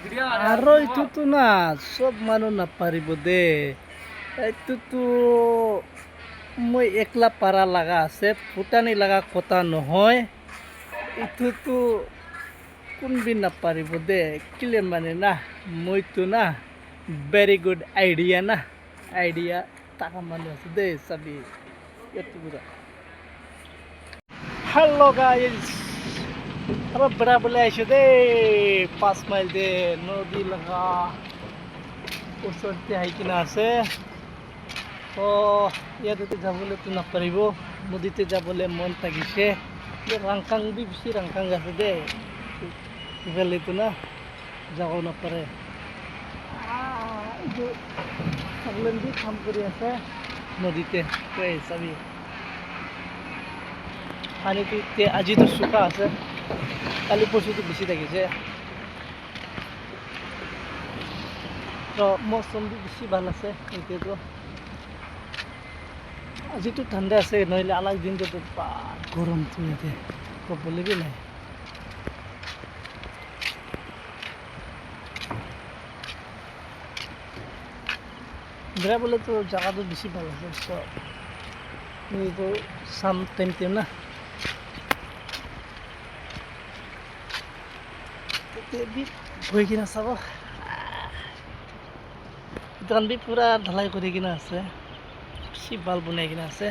আৰু এইটোতো না চব মানুহ নাপাৰিব দে। এইটোতো মই একলা পাৰা লগা আছে, ফুটানি লগা কথা নহয়। এইটোতো কোনবিন নাপাৰিব দে। কেলে মানে না মইতো না ভেৰি গুড আইডিয়া না, আইডিয়া টাকা মানুহ আছে দে চাবি। হেল্ল' গাইজ, আৰু বেৰাবলৈ আহিছোঁ দেই 5 মাইল দে নদী লগা ওচৰতে আহি কিনে আছে। তো ইয়াতে যাবলৈতো নাপাৰিব, নদীতে যাবলৈ মন লাগিছে। ৰাংকাং বি বেছি ৰাংকাং আছে দেই, ইফালেতো না যাব নাপাৰে। এইটো ছাগলী দি কাম কৰি আছে নদীতে, তই চাবি। পানীটো এতিয়া আজিতো চোকা আছে, কালি পৰশুটো বেছি থাকিছে। তো মৌচম বি বেছি ভাল আছে এতিয়াতো। আজিতো ঠাণ্ডা আছে, নহ'লে আলাগ দিনটোতো গৰমটো ইয়াতে ক'বলৈকে নাই। বেৰাবলৈতো জেগাটো বেছি ভাল আছে। এইটো চাম টাইম না গৈ কিনে চাব। দোকান বি পুৰা ঢালাই কৰি কিনে আছে, বেছি ভাল বনাই কিনে আছে।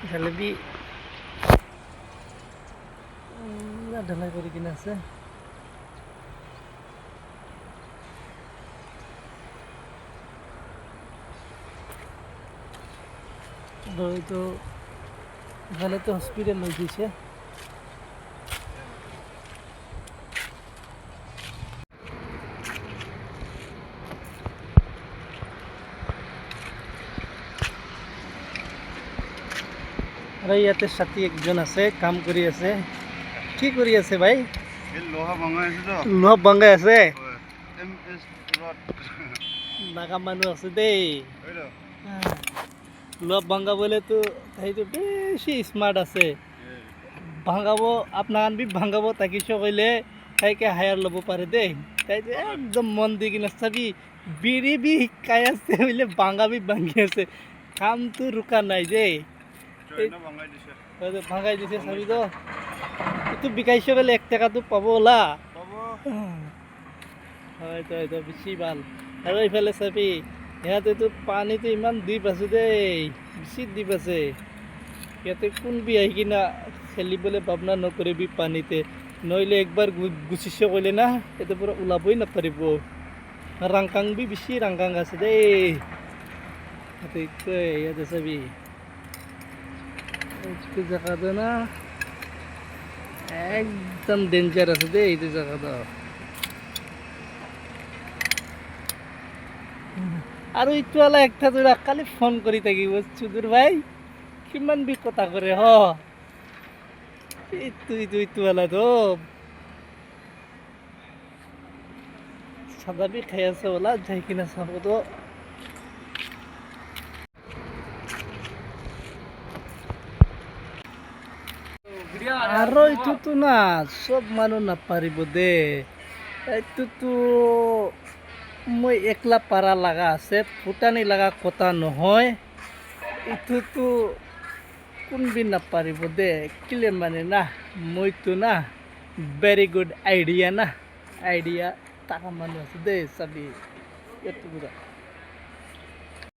ইফালে বি ঢালাই কৰি কিনে আছে। এইটো ইফালেতো হস্পিটেল লৈ গৈছে। আৰু ইয়াতে ছাতি একজন আছে, কাম কৰি আছে। কি কৰি আছে ভাই? লোহা ভাঙাই আছে তো। লোহা ভাঙাই আছে। MS rod নাগা মানুহ আছে দেই। লোহা ভাঙাবলেতো সেইটো বেছি স্মাৰ্ট আছে। ভাঙাব আপনাৰ বি ভাঙাব তাকিছ কৰিলে তাইকে হায়াৰ ল'ব পাৰে দেই। তাইতো একদম মন দি কিনে চাবি, বিৰি বি শিকাই আছে বোলে, ভাঙা বি ভাঙি আছে। কামটো ৰুকা নাই দেই। ভাঙাই দিছে চাবি তো। এইটো বিকাইছে বোলে 1 টকাটো পাব ওলা। হয়তো হয়তো বেছি ভাল। আৰু এইফালে চাবি, ইয়াতেতো পানীটো ইমান দ্বীপ আছে দেই, বেছি দ্বীপ আছে। ইয়াতে কোনবি আহি কিনা খেলিবলৈ ভাৱনা নকৰিবি পানীতে, নহ'লে একবাৰ গুচিছ কৰিলে না ইয়াতে পৰা ওলাবই নাপাৰিব। ৰাংকাং বি বেছি ৰাংকাং আছে দেই। ইয়াতে চাবি এইটো জেগাটো না একদম ডেঞ্জাৰ আছে দেই এইটো জেগাটো। আৰু এইটো আলা একটা তোৰা কালি ফোন কৰি থাকিব, চুদুৰ ভাই কিমান বি কথা কৰে হ। এইটো আলা তো চাদা বি খাই আছে ওলা, যাই কিনে চাব তো। আৰু এইটোতো না চব মানুহ নাপাৰিব দে। এইটোতো মই একলা পাৰা লগা আছে, ফুটানি লগা কথা নহয়। এইটোতো কোনবিন নাপাৰিব দে। কেলে মানে না মইতো না ভেৰি গুড আইডিয়া না, আইডিয়া টাকা মানুহ আছে দে চাবি।